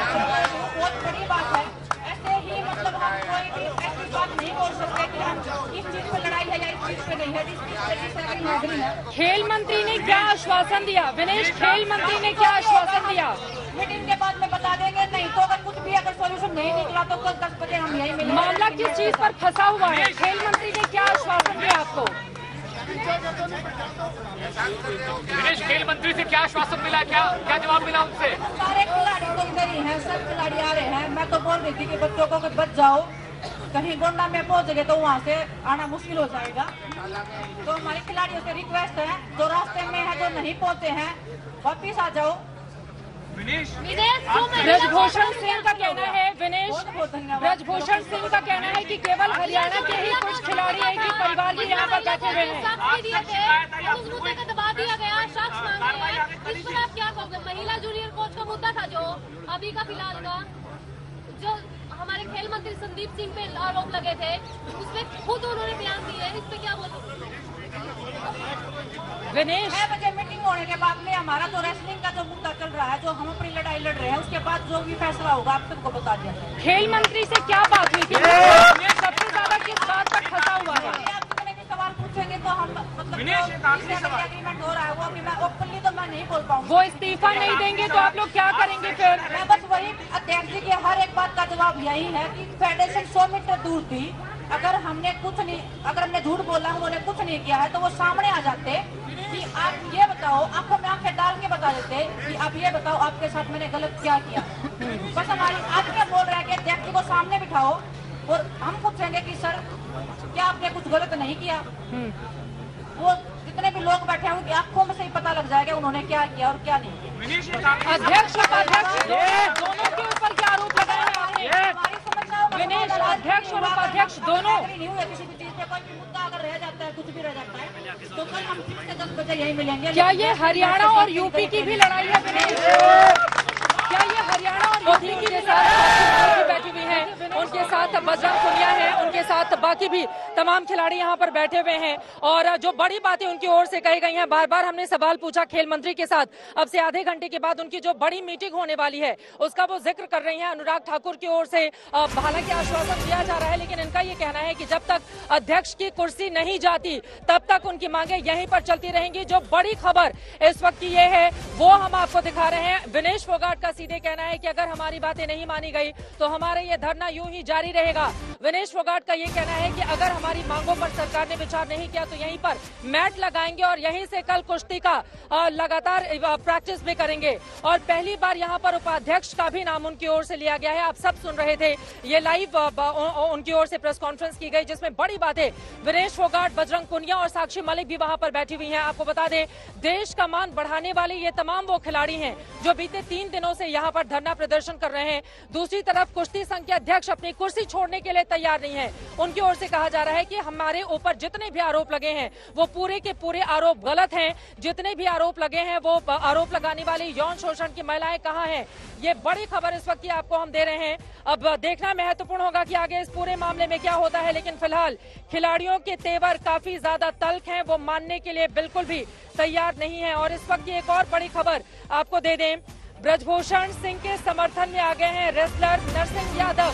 बहुत बड़ी बात है। ऐसे ही मतलब हम कोई भी ऐसी बात नहीं बोल सकते कि हम इस चीज पे लड़ाई है या इस चीज पे नहीं है। इस चीज से नौकरी है।
खेल मंत्री ने क्या आश्वासन दिया विनेश? खेल मंत्री ने क्या आश्वासन दिया?
मीटिंग के बाद में बता देंगे, नहीं तो अगर कुछ भी अगर सोल्यूशन नहीं निकला तो कल 10 बजे हम यही मिलेंगे।
मामला किस चीज पर फंसा हुआ है? खेल मंत्री ने क्या आश्वासन दिया आपको?
विनेश, खेल मंत्री से क्या आश्वासन मिला, क्या जवाब मिला उनसे?
सारे खिलाड़ी तो इधर ही हैं, सब खिलाड़ी आ रहे हैं। मैं तो बोल रही थी कि बच्चों को बच जाओ, कहीं गोंडा में पहुंच गए तो वहाँ से आना मुश्किल हो जाएगा। तो हमारे खिलाड़ियों से रिक्वेस्ट है, जो रास्ते में है, जो नहीं पहुंचे हैं, वापिस आ जाओ।
ब्रजभूषण सिंह का कहना है विनेश, ब्रजभूषण सिंह का कहना है कि केवल हरियाणा के ही कुछ खिलाड़ी एक ही परिवार के यहाँ पर बैठे हुए हैं।
उस मुद्दे का दबा दिया गया, शख्स मांगे हैं, इस पर आप क्या कहोगे? महिला जूनियर कोच का मुद्दा था जो अभी का फिलहाल का, जो हमारे खेल मंत्री संदीप सिंह पे आरोप लगे थे, उसमें खुद उन्होंने बयान दिए, इस पे क्या बोलोगे?
विनेश,
6 बजे मीटिंग होने के बाद में हमारा जो रेसलिंग का जो मुद्दा चल रहा है, जो हम अपनी लड़ाई लड़ रहे हैं, उसके बाद जो भी फैसला होगा आप सबको बता दिया जाएगा।
खेल मंत्री से क्या बात हुई थी? सबसे ज्यादा किस बात पर फंसा हुआ है?
आप जितने भी सवाल पूछेंगे तो हम मतलब एग्रीमेंट हो रहा है वो अभी मैं ओपनली तो मैं नहीं बोल पाऊंगा।
वो इस्तीफा नहीं देंगे तो आप लोग क्या करेंगे फिर?
मैं बस वही अध्यक्ष जी के हर एक बात का जवाब यही है कि फेडरेशन 100 मीटर दूर थी, अगर हमने झूठ बोला, उन्होंने कुछ नहीं किया है तो वो सामने आ जाते कि आप ये बताओ, आंखों में आंखें डाल के बता देते कि आप ये बताओ आपके साथ मैंने गलत क्या किया। बस हमारी आज क्या बोल रहा है कि अध्यक्ष जी को सामने बिठाओ और हम पूछेंगे कि सर क्या आपने कुछ गलत नहीं किया। वो जितने भी लोग बैठे हैं उनकी आंखों में से ही पता लग जाएगा उन्होंने क्या किया और क्या नहीं किया।
अध्यक्ष उपाध्यक्ष दोनों के ऊपर क्या आरोप लगाए हैं आपने? विनेश, अध्यक्ष और उपाध्यक्ष दोनों
नहीं हुए किसी भी चीज पे, कोई भी मुद्दा अगर रह जाता है, कुछ भी रह जाता है तो कल हम फिर से 10 बजे यही मिलेंगे।
क्या ये हरियाणा और यूपी की भी लड़ाई है विनेश? क्या ये हरियाणा और यूपी की के साथ बैठी हुई है, उनके साथ बजरंग पुनिया है, उनके साथ बाकी भी तमाम खिलाड़ी यहाँ पर बैठे हुए हैं और जो बड़ी बातें उनकी ओर से कही गई हैं, बार बार हमने सवाल पूछा खेल मंत्री के साथ, अब से आधे घंटे के बाद उनकी जो बड़ी मीटिंग होने वाली है उसका वो जिक्र कर रही हैं अनुराग ठाकुर की ओर से। हालांकि आश्वासन दिया जा रहा है लेकिन इनका ये कहना है कि जब तक अध्यक्ष की कुर्सी नहीं जाती तब तक उनकी मांगे यहीं पर चलती रहेंगी। जो बड़ी खबर इस वक्त की ये है वो हम आपको दिखा रहे हैं। विनेश फोगाट का सीधे कहना है कि अगर हमारी बातें नहीं मानी गई तो हमारे ये धरना यूं ही जारी रहेगा। विनेश फोगाट का ये कहना है कि अगर हमारी मांगों पर सरकार ने विचार नहीं किया तो यहीं पर मैट लगाएंगे और यहीं से कल कुश्ती का लगातार प्रैक्टिस भी करेंगे। और पहली बार यहाँ पर उपाध्यक्ष का भी नाम उनकी ओर से लिया गया है। आप सब सुन रहे थे, ये लाइव उनकी ओर से प्रेस कॉन्फ्रेंस की गई जिसमें बड़ी बातें विनेश फोगाट, बजरंग पुनिया और साक्षी मलिक भी वहां पर बैठी हुई हैं। आपको बता दें देश का मान बढ़ाने वाले ये तमाम वो खिलाड़ी हैं जो बीते 3 दिनों से यहाँ पर धरना प्रदर्शन कर रहे हैं। दूसरी तरफ कुश्ती संघ के अध्यक्ष अपनी कुर्सी छोड़ने के लिए तैयार नहीं है। उनकी ओर से कहा जा रहा है कि हमारे ऊपर जितने भी आरोप लगे हैं वो पूरे के पूरे आरोप गलत हैं। जितने भी आरोप लगे हैं वो आरोप लगाने वाली यौन शोषण की महिलाएं कहाँ हैं, ये बड़ी खबर इस वक्त की आपको हम दे रहे हैं। अब देखना महत्वपूर्ण होगा कि आगे इस पूरे मामले में क्या होता है, लेकिन फिलहाल खिलाड़ियों के तेवर काफी ज्यादा तल्ख हैं, वो मानने के लिए बिल्कुल भी तैयार नहीं है। और इस वक्त की एक और बड़ी खबर आपको दे दें, ब्रजभूषण सिंह के समर्थन में आ गए हैं रेसलर नरसिंह यादव।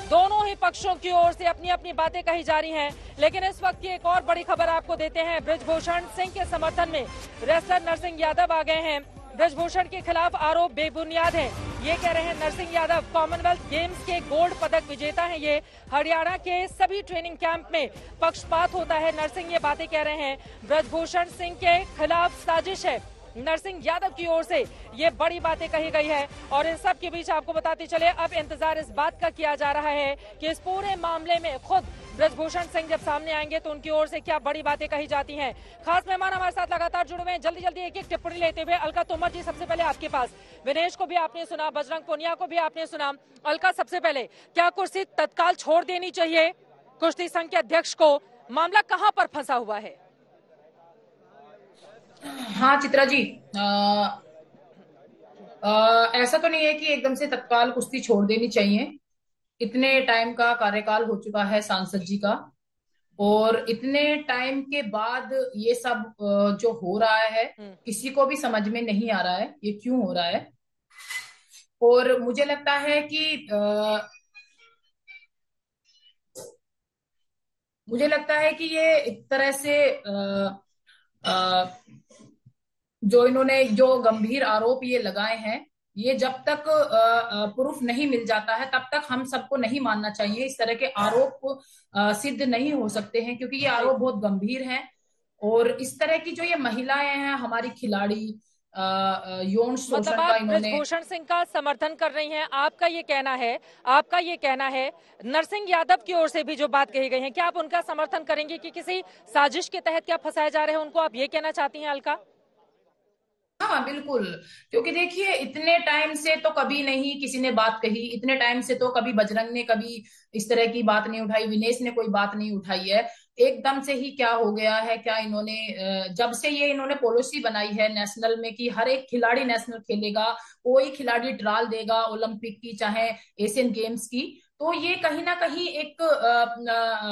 दोनों ही पक्षों की ओर से अपनी अपनी बातें कही जा रही हैं, लेकिन इस वक्त की एक और बड़ी खबर आपको देते हैं। ब्रजभूषण सिंह के समर्थन में रेसलर नरसिंह यादव आ गए हैं। ब्रजभूषण के खिलाफ आरोप बेबुनियाद है, ये कह रहे हैं नरसिंह यादव। कॉमनवेल्थ गेम्स के गोल्ड पदक विजेता हैं ये। हरियाणा के सभी ट्रेनिंग कैंप में पक्षपात होता है, नरसिंह ये बातें कह रहे हैं। ब्रजभूषण सिंह के खिलाफ साजिश है, नरसिंह यादव की ओर से ये बड़ी बातें कही गई है। और इन सब के बीच आपको बताते चले अब इंतजार इस बात का किया जा रहा है कि इस पूरे मामले में खुद ब्रजभूषण सिंह जब सामने आएंगे तो उनकी ओर से क्या बड़ी बातें कही जाती हैं। खास मेहमान हमारे साथ लगातार जुड़े हुए हैं, जल्दी जल्दी एक एक टिप्पणी लेते हुए। अलका तोमर जी, सबसे पहले आपके पास, विनेश को भी आपने सुना, बजरंग पुनिया को भी आपने सुना। अलका, सबसे पहले क्या कुर्सी तत्काल छोड़ देनी चाहिए कुश्ती संघ के अध्यक्ष को? मामला कहाँ पर फंसा हुआ है?
हाँ चित्रा जी, ऐसा तो नहीं है कि एकदम से तत्काल कुश्ती छोड़ देनी चाहिए। इतने टाइम का कार्यकाल हो चुका है सांसद जी का और इतने टाइम के बाद ये सब जो हो रहा है किसी को भी समझ में नहीं आ रहा है ये क्यों हो रहा है। और मुझे लगता है कि ये एक तरह से जो गंभीर आरोप ये लगाए हैं, ये जब तक प्रूफ नहीं मिल जाता है तब तक हम सबको नहीं मानना चाहिए। इस तरह के आरोप सिद्ध नहीं हो सकते हैं क्योंकि ये आरोप बहुत गंभीर हैं। और इस तरह की जो ये महिलाएं हैं हमारी खिलाड़ी, यौन शोषण का इन्होंने,
ब्रजभूषण सिंह का समर्थन कर रही हैं, आपका ये कहना है नरसिंह यादव की ओर से भी जो बात कही गई है, क्या आप उनका समर्थन करेंगे कि किसी साजिश के तहत क्या फंसाए जा रहे हैं उनको, आप ये कहना चाहती हैं अलका?
हाँ बिल्कुल, क्योंकि देखिए इतने टाइम से तो कभी नहीं किसी ने बात कही, इतने टाइम से तो कभी बजरंग ने कभी इस तरह की बात नहीं उठाई, विनेश ने कोई बात नहीं उठाई है। एकदम से ही क्या हो गया है, क्या इन्होंने जब से ये इन्होंने पॉलिसी बनाई है नेशनल में कि हर एक खिलाड़ी नेशनल खेलेगा, कोई खिलाड़ी ट्रायल देगा ओलंपिक की चाहे एशियन गेम्स की, तो ये कहीं ना कहीं एक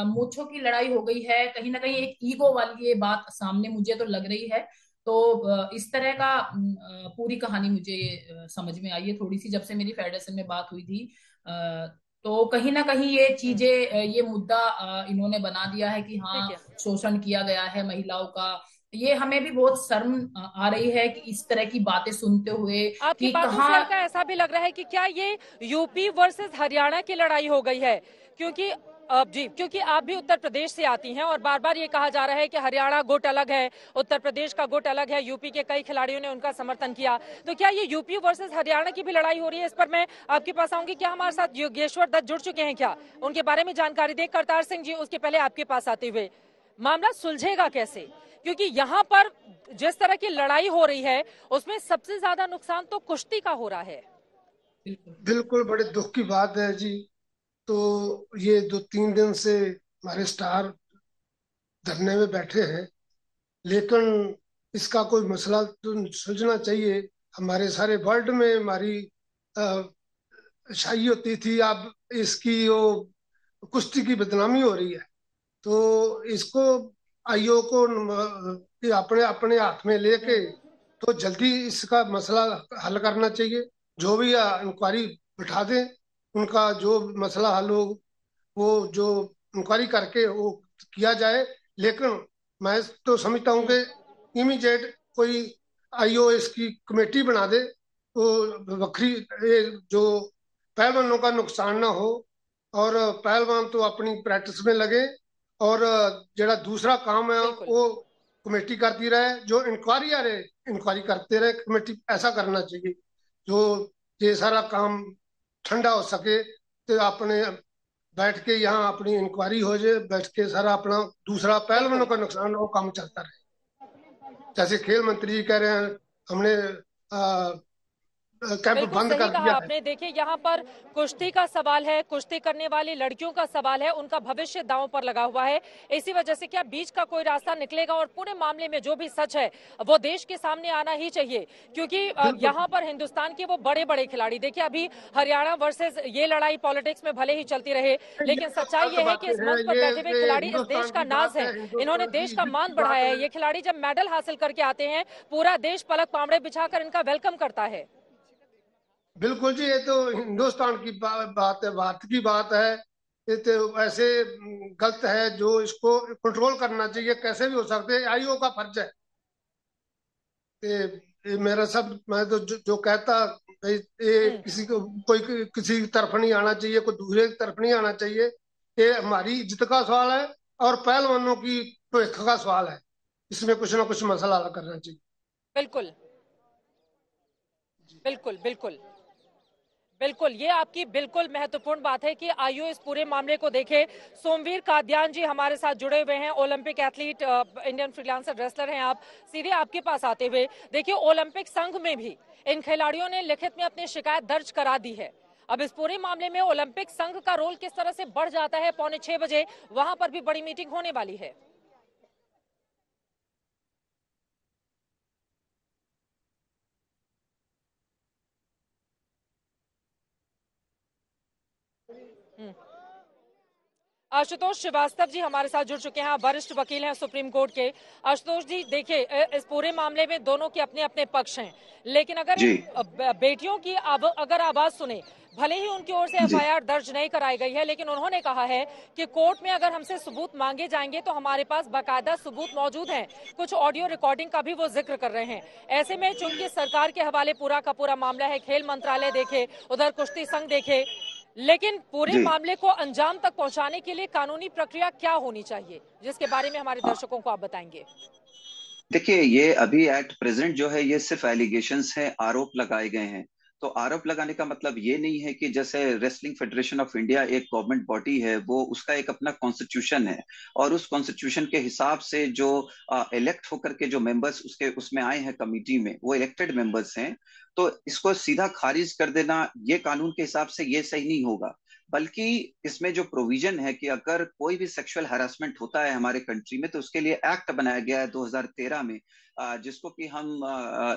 मूंछों की लड़ाई हो गई है, कहीं ना कहीं एक ईगो वाली ये बात सामने मुझे तो लग रही है। तो इस तरह का पूरी कहानी मुझे समझ में आई है थोड़ी सी, जब से मेरी फेडरेशन में बात हुई थी। तो कहीं ना कहीं ये चीजें, ये मुद्दा इन्होंने बना दिया है कि हाँ शोषण किया गया है महिलाओं का। ये हमें भी बहुत शर्म आ रही है कि इस तरह की बातें सुनते हुए
आपकी
कि
बातों से
कहाँ
हल्का ऐसा भी लग रहा है कि क्या ये यूपी वर्सेस हरियाणा की लड़ाई हो गई है, क्योंकि क्योंकि आप भी उत्तर प्रदेश से आती हैं और बार बार ये कहा जा रहा है कि हरियाणा गुट अलग है, उत्तर प्रदेश का गुट अलग है, यूपी के कई खिलाड़ियों ने उनका समर्थन किया। तो क्या ये यूपी वर्सेस हरियाणा की भी लड़ाई हो रही है? इस पर मैं आपके पास आऊंगी। क्या हमारे साथ योगेश्वर दत्त जुड़ चुके हैं, क्या उनके बारे में जानकारी दे? करतार सिंह जी, उसके पहले आपके पास आते हुए, मामला सुलझेगा कैसे? क्योंकि यहाँ पर जिस तरह की लड़ाई हो रही है उसमें सबसे ज्यादा नुकसान तो कुश्ती का हो रहा है।
बिल्कुल बड़े दुख की बात है जी। तो ये 2-3 दिन से हमारे स्टार धरने में बैठे हैं, लेकिन इसका कोई मसला तो सुलझना चाहिए। हमारे सारे वर्ल्ड में हमारी शाही होती थी, अब इसकी वो कुश्ती की बदनामी हो रही है। तो इसको आयोग को अपने अपने हाथ में लेके तो जल्दी इसका मसला हल करना चाहिए। जो भी इंक्वायरी बिठा दें, उनका जो मसला हल हो वो जो इंक्वायरी करके वो किया जाए। लेकिन मैं तो समझता हूँ कि इमीडिएट कोई आईओएस की कमेटी बना दे तो वक्री जो पहलवानों का नुकसान ना हो, और पहलवान तो अपनी प्रैक्टिस में लगे, और जरा दूसरा काम है वो कमेटी करती रहे, जो इंक्वायरी आ रहे इंक्वायरी करते रहे कमेटी। ऐसा करना चाहिए जो ये सारा काम ठंडा हो सके, तो अपने बैठ के यहाँ अपनी इंक्वायरी हो जाए, बैठ के सारा अपना दूसरा पहलवानों का नुकसान वो काम चलता रहे। जैसे खेल मंत्री जी कह रहे हैं हमने कैंप बंद कर दिया है।
आपने देखिए, यहाँ पर कुश्ती का सवाल है, कुश्ती करने वाली लड़कियों का सवाल है, उनका भविष्य दांव पर लगा हुआ है। इसी वजह से क्या बीच का कोई रास्ता निकलेगा और पूरे मामले में जो भी सच है वो देश के सामने आना ही चाहिए, क्योंकि यहाँ पर हिंदुस्तान के वो बड़े बड़े खिलाड़ी, देखिए अभी हरियाणा वर्सेज ये लड़ाई पॉलिटिक्स में भले ही चलती रहे, लेकिन सच्चाई ये है कि इस मंच पर बैठे हुए खिलाड़ी इस देश का नाज है, इन्होंने देश का मान बढ़ाया है। ये खिलाड़ी जब मेडल हासिल करके आते हैं पूरा देश पलक पामड़े बिछाकर इनका वेलकम करता है।
बिल्कुल जी, ये तो हिंदुस्तान की बात है, भारत की बात है। ये तो ऐसे गलत है जो इसको कंट्रोल करना चाहिए। कैसे भी हो सकते हैं, आईओ का फर्ज है। ये मेरा सब, मैं तो जो कहता ये किसी को कोई किसी की तरफ नहीं आना चाहिए, कोई दूसरे की तरफ नहीं आना चाहिए। ये हमारी इज्जत का सवाल है और पहलवानों की भविष्य का सवाल है। इसमें कुछ ना कुछ मसला हल करना चाहिए।
बिल्कुल बिल्कुल बिल्कुल बिल्कुल, ये आपकी बिल्कुल महत्वपूर्ण बात है कि आइयो इस पूरे मामले को देखे। सोमवीर कादियान जी हमारे साथ जुड़े हुए हैं, Olympic athlete, Indian freelancer wrestler हैं। आप सीधे आपके पास आते हुए, देखिए ओलंपिक संघ में भी इन खिलाड़ियों ने लिखित में अपनी शिकायत दर्ज करा दी है। अब इस पूरे मामले में ओलंपिक संघ का रोल किस तरह से बढ़ जाता है, 5:45 बजे वहां पर भी बड़ी मीटिंग होने वाली है। आशुतोष श्रीवास्तव जी हमारे साथ जुड़ चुके हैं, वरिष्ठ वकील हैं सुप्रीम कोर्ट के। आशुतोष जी, देखिए इस पूरे मामले में दोनों के अपने अपने पक्ष हैं, लेकिन अगर बेटियों की अगर आवाज सुने, भले ही उनकी ओर से एफआईआर दर्ज नहीं कराई गई है, लेकिन उन्होंने कहा है कि कोर्ट में अगर हमसे सबूत मांगे जाएंगे तो हमारे पास बाकायदा सबूत मौजूद हैं। कुछ ऑडियो रिकॉर्डिंग का भी वो जिक्र कर रहे हैं। ऐसे में चूंकि सरकार के हवाले पूरा का पूरा मामला है, खेल मंत्रालय देखे, उधर कुश्ती संघ देखे, लेकिन पूरे मामले को अंजाम तक पहुंचाने के लिए कानूनी प्रक्रिया क्या होनी चाहिए, जिसके बारे में हमारे दर्शकों को आप बताएंगे।
देखिए, ये अभी एट प्रेजेंट जो है ये सिर्फ एलिगेशंस हैं, आरोप लगाए गए हैं। तो आरोप लगाने का मतलब ये नहीं है कि जैसे रेसलिंग फेडरेशन ऑफ इंडिया एक गवर्नमेंट बॉडी है, वो उसका एक अपना कॉन्स्टिट्यूशन है और उस कॉन्स्टिट्यूशन के हिसाब से जो इलेक्ट होकर के जो मेंबर्स उसमें आए हैं कमिटी में, वो इलेक्टेड मेंबर्स हैं। तो इसको सीधा खारिज कर देना ये कानून के हिसाब से ये सही नहीं होगा। बल्कि इसमें जो प्रोविजन है कि अगर कोई भी सेक्सुअल हैरेसमेंट होता है हमारे कंट्री में, तो उसके लिए एक्ट बनाया गया है 2013 में, जिसको कि हम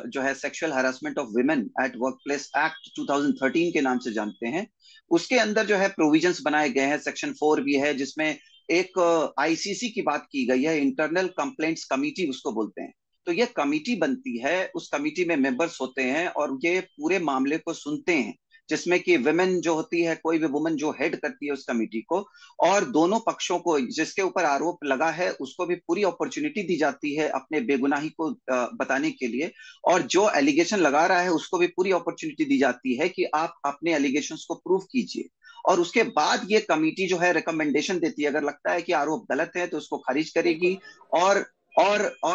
जो है sexual harassment of women at work place act 2013 के नाम से जानते हैं। उसके अंदर जो है प्रोविजंस बनाए गए हैं, सेक्शन 4 भी है जिसमें एक आईसीसी की बात की गई है, इंटरनल कंप्लेंट्स कमिटी उसको बोलते हैं। तो ये कमिटी बनती है, उस कमिटी में मेंबर्स होते हैं और ये पूरे मामले को सुनते हैं, जिसमें कि वुमेन जो होती है, कोई भी वुमेन जो हेड करती है उस कमेटी को, और दोनों पक्षों को जिसके ऊपर आरोप लगा है उसको भी पूरी अपॉर्चुनिटी दी जाती है अपने बेगुनाही को बताने के लिए, और जो एलिगेशन लगा रहा है उसको भी पूरी अपॉर्चुनिटी दी जाती है कि आप अपने एलिगेशंस को प्रूव कीजिए। और उसके बाद ये कमेटी जो है रिकमेंडेशन देती है, अगर लगता है कि आरोप गलत है तो उसको खारिज करेगी, और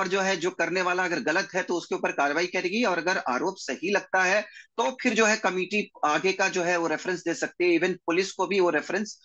जो है जो करने वाला अगर गलत है तो उसके ऊपर कार्रवाई करेगी, और अगर आरोप सही लगता है तो फिर जो है कमेटी आगे का जो है वो रेफरेंस दे सकती है। इवन पुलिस को भी वो रेफरेंस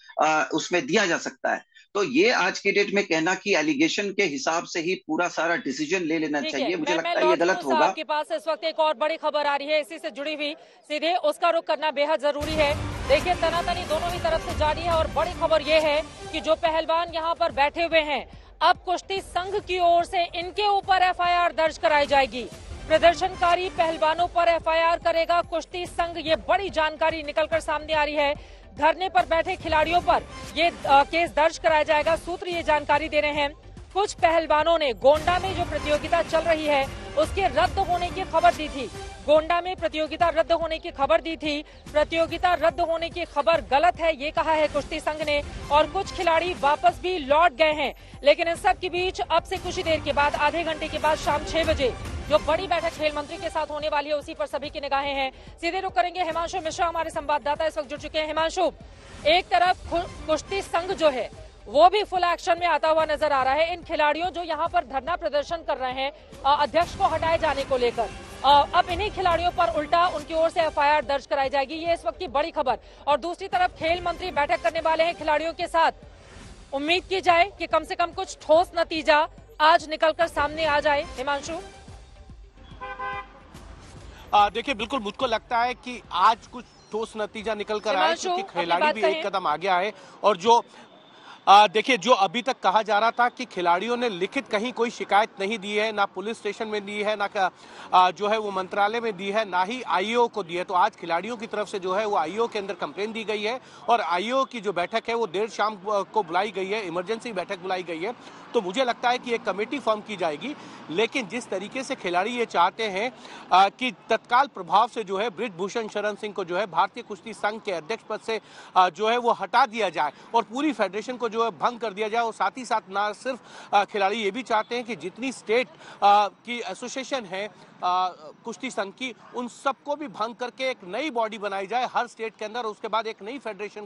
उसमें दिया जा सकता है। तो ये आज की डेट में कहना कि एलिगेशन के हिसाब से ही पूरा सारा डिसीजन ले लेना चाहिए, मुझे लगता है ये गलत होगा।
आपके पास इस वक्त एक और बड़ी खबर आ रही है, इसी से जुड़ी हुई, सीधे उसका रुख करना बेहद जरूरी है। देखिए, तनातनी दोनों ही तरफ से जारी है और बड़ी खबर ये है कि जो पहलवान यहाँ पर बैठे हुए हैं, अब कुश्ती संघ की ओर से इनके ऊपर एफआईआर दर्ज कराई जाएगी। प्रदर्शनकारी पहलवानों पर एफआईआर करेगा कुश्ती संघ, ये बड़ी जानकारी निकलकर सामने आ रही है। धरने पर बैठे खिलाड़ियों पर ये केस दर्ज कराया जाएगा। सूत्र ये जानकारी दे रहे हैं, कुछ पहलवानों ने गोंडा में जो प्रतियोगिता चल रही है उसके रद्द होने की खबर दी थी। गोंडा में प्रतियोगिता रद्द होने की खबर दी थी। प्रतियोगिता रद्द होने की खबर गलत है, ये कहा है कुश्ती संघ ने, और कुछ खिलाड़ी वापस भी लौट गए हैं। लेकिन इन सब के बीच अब से कुछ ही देर के बाद, आधे घंटे के बाद, शाम 6 बजे जो बड़ी बैठक खेल मंत्री के साथ होने वाली है, उसी पर सभी की निगाहें हैं। सीधे रुख करेंगे हिमांशु मिश्रा, हमारे संवाददाता इस वक्त जुड़ चुके हैं। हिमांशु, एक तरफ कुश्ती संघ जो है वो भी फुल एक्शन में आता हुआ नजर आ रहा है। इन खिलाड़ियों जो यहाँ पर धरना प्रदर्शन कर रहे हैं अध्यक्ष को हटाए जाने को लेकर, अब इन्हीं खिलाड़ियों पर उल्टा उनकी ओर से एफआईआर दर्ज कराई जाएगी, ये इस वक्त की बड़ी खबर। और दूसरी तरफ खेल मंत्री बैठक करने वाले हैं खिलाड़ियों के साथ। उम्मीद की जाए कि कम से कम कुछ ठोस नतीजा आज निकलकर सामने आ जाए। हिमांशु,
देखिए, बिल्कुल मुझको लगता है कि आज कुछ ठोस नतीजा निकल कर आए, क्योंकि खिलाड़ी भी एक कदम आगे आए। और जो देखिए, जो अभी तक कहा जा रहा था कि खिलाड़ियों ने लिखित कहीं कोई शिकायत नहीं दी है, ना पुलिस स्टेशन में दी है, ना जो है वो मंत्रालय में दी है, ना ही आईओ को दी है। तो आज खिलाड़ियों की तरफ से जो है वो आईओ के अंदर कंप्लेन दी गई है, और आईओ की जो बैठक है वो देर शाम को बुलाई गई है, इमरजेंसी बैठक बुलाई गई है। तो मुझे लगता है कि एक कमेटी फॉर्म की जाएगी। लेकिन जिस तरीके से खिलाड़ी ये चाहते हैं कि तत्काल प्रभाव से जो है बृजभूषण शरण सिंह को जो है भारतीय कुश्ती संघ के अध्यक्ष पद से जो है वो हटा दिया जाए और पूरी फेडरेशन को जो है भंग कर दिया जाए। और साथ ही साथ ना सिर्फ खिलाड़ी ये भी चाहते हैं कि जितनी स्टेट की एसोसिएशन है कुश्ती संघ की, उन सबको भी भंग करके एक नई बॉडी बनाई जाए हर स्टेट के अंदर। उसके बाद एक नई फेडरेशन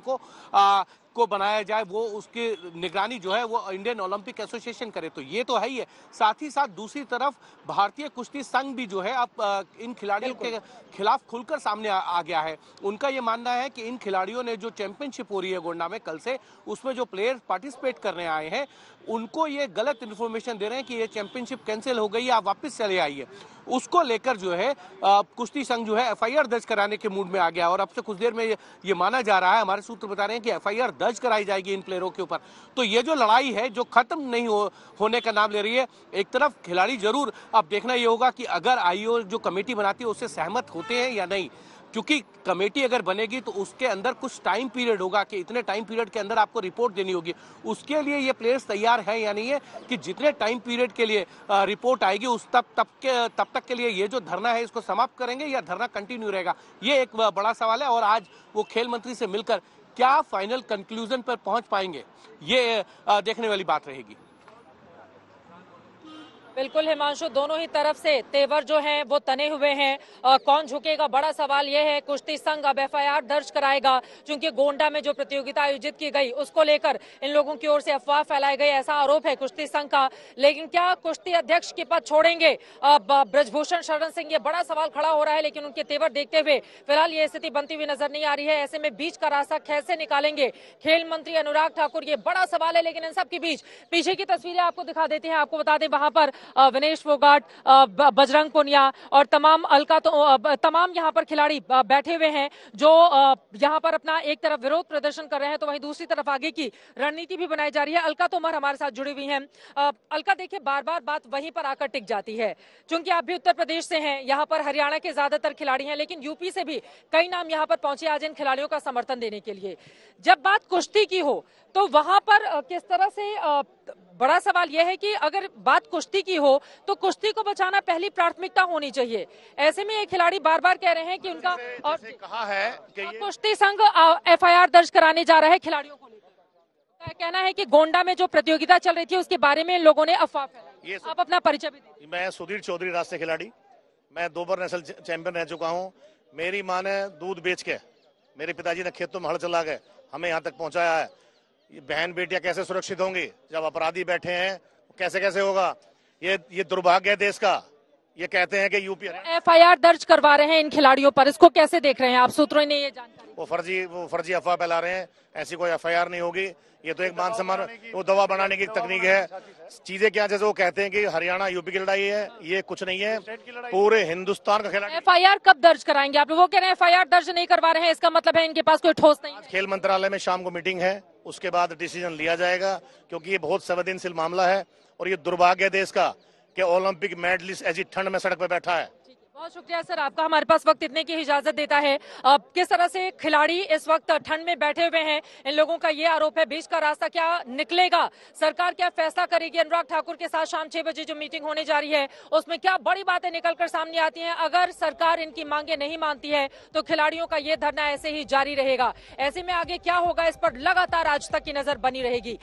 को बनाया जाए, वो उसकी निगरानी जो है वो इंडियन ओलंपिक एसोसिएशन करे। तो ये तो है ही है। साथ ही साथ दूसरी तरफ भारतीय कुश्ती संघ भी जो है अब इन खिलाड़ियों के खिलाफ खुलकर सामने आ गया है। उनका ये मानना है कि इन खिलाड़ियों ने जो चैंपियनशिप हो रही है गोंडा में कल से, उसमें जो प्लेयर्स पार्टिसिपेट करने आए हैं उनको ये गलत इन्फॉर्मेशन दे रहे हैं कि ये चैंपियनशिप कैंसिल हो गई है, आप वापस चले आइए। उसको लेकर जो है कुश्ती संघ जो है एफआईआर दर्ज कराने के मूड में आ गया। और अब से कुछ देर में ये माना जा रहा है, हमारे सूत्र बता रहे हैं कि एफआईआर दर्ज कराई जाएगी इन प्लेयरों के ऊपर। तो ये जो लड़ाई है जो खत्म नहीं होने का नाम ले रही है। एक तरफ खिलाड़ी जरूर, अब देखना ये होगा कि अगर आईओ जो कमेटी बनाती है उससे सहमत होते हैं या नहीं, क्योंकि कमेटी अगर बनेगी तो उसके अंदर कुछ टाइम पीरियड होगा कि इतने टाइम पीरियड के अंदर आपको रिपोर्ट देनी होगी। उसके लिए ये प्लेयर्स तैयार है या नहीं है कि जितने टाइम पीरियड के लिए रिपोर्ट आएगी उस तब तक के लिए ये जो धरना है इसको समाप्त करेंगे या धरना कंटिन्यू रहेगा, ये एक बड़ा सवाल है। और आज वो खेल मंत्री से मिलकर क्या फाइनल कंक्लूजन पर पहुंच पाएंगे, ये देखने वाली बात रहेगी।
बिल्कुल हिमांशु, दोनों ही तरफ से तेवर जो हैं वो तने हुए हैं। कौन झुकेगा, बड़ा सवाल ये है। कुश्ती संघ अब एफआईआर दर्ज कराएगा, क्योंकि गोंडा में जो प्रतियोगिता आयोजित की गई उसको लेकर इन लोगों की ओर से अफवाह फैलाई गई, ऐसा आरोप है कुश्ती संघ का। लेकिन क्या कुश्ती अध्यक्ष के पद छोड़ेंगे बृजभूषण शरण सिंह, ये बड़ा सवाल खड़ा हो रहा है। लेकिन उनके तेवर देखते हुए फिलहाल ये स्थिति बनती हुई नजर नहीं आ रही है। ऐसे में बीच का रास्ता कैसे निकालेंगे खेल मंत्री अनुराग ठाकुर, ये बड़ा सवाल है। लेकिन इन सब के बीच पीछे की तस्वीरें आपको दिखा देते हैं। आपको बता दें, वहां पर विनेश फोगाट, बजरंग पुनिया और तमाम यहाँ पर खिलाड़ी बैठे हुए हैं जो यहाँ पर अपना एक तरफ विरोध प्रदर्शन कर रहे हैं, तो वहीं दूसरी तरफ आगे की रणनीति भी बनाई जा रही है। अलका तोमर हमारे साथ जुड़ी हुई हैं। अलका, देखिए बार बार बात वहीं पर आकर टिक जाती है, क्योंकि आप भी उत्तर प्रदेश से हैं, यहाँ पर हरियाणा के ज्यादातर खिलाड़ी हैं, लेकिन यूपी से भी कई नाम यहाँ पर पहुंचे आज इन खिलाड़ियों का समर्थन देने के लिए। जब बात कुश्ती की हो तो वहां पर किस तरह से बड़ा सवाल यह है कि अगर बात कुश्ती की हो तो कुश्ती को बचाना पहली प्राथमिकता होनी चाहिए। ऐसे में ये खिलाड़ी बार बार कह रहे हैं कि उनका और
कहा है कि
कुश्ती संघ एफआईआर दर्ज कराने जा रहा है खिलाड़ियों को लेकर। कहना है कि गोंडा में जो प्रतियोगिता चल रही थी उसके बारे में लोगों ने अफवाह फैलाई। आप अपना परिचय भी दीजिए।
मैं सुधीर चौधरी, राष्ट्रीय खिलाड़ी, मैं 2 बार नेशनल चैंपियन रह चुका हूँ। मेरी माँ ने दूध बेच के, मेरे पिताजी ने खेतों में हल चला के हमें यहाँ तक पहुँचाया है। ये बहन बेटियां कैसे सुरक्षित होंगी जब अपराधी बैठे हैं? कैसे कैसे होगा? ये दुर्भाग्य है देश का। ये कहते हैं कि यूपी
एफआईआर दर्ज करवा रहे हैं इन खिलाड़ियों पर, इसको कैसे देख रहे हैं आप? सूत्रों ने ये जानकारी,
वो फर्जी अफवाह फैला रहे हैं। ऐसी कोई एफआईआर नहीं होगी। ये तो एक मान सम्मान, वो दवा बनाने की तकनीक है। चीजें क्या, जैसे वो कहते हैं कि हरियाणा यूपी की लड़ाई है, ये कुछ नहीं है, पूरे हिंदुस्तान का खिलाड़ी।
एफआईआर कब दर्ज कराएंगे आप? वो कह रहे हैं एफआईआर दर्ज नहीं करवा रहे हैं, इसका मतलब है इनके पास कोई ठोस नहीं है।
खेल मंत्रालय में शाम को मीटिंग है, उसके बाद डिसीजन लिया जाएगा, क्योंकि ये बहुत संवेदनशील मामला है और ये दुर्भाग्य है देश का कि ओलंपिक मेडलिस्ट ऐसी ठंड में सड़क पर बैठा है।
बहुत शुक्रिया सर आपका, हमारे पास वक्त इतने की इजाजत देता है। किस तरह से खिलाड़ी इस वक्त ठंड में बैठे हुए हैं, इन लोगों का ये आरोप है। बीच का रास्ता क्या निकलेगा, सरकार क्या फैसला करेगी? अनुराग ठाकुर के साथ शाम 6 बजे जो मीटिंग होने जा रही है उसमें क्या बड़ी बातें निकलकर सामने आती हैं? अगर सरकार इनकी मांगे नहीं मानती है तो खिलाड़ियों का ये धरना ऐसे ही जारी रहेगा। ऐसे में आगे क्या होगा इस पर लगातार आज तक की नजर बनी रहेगी।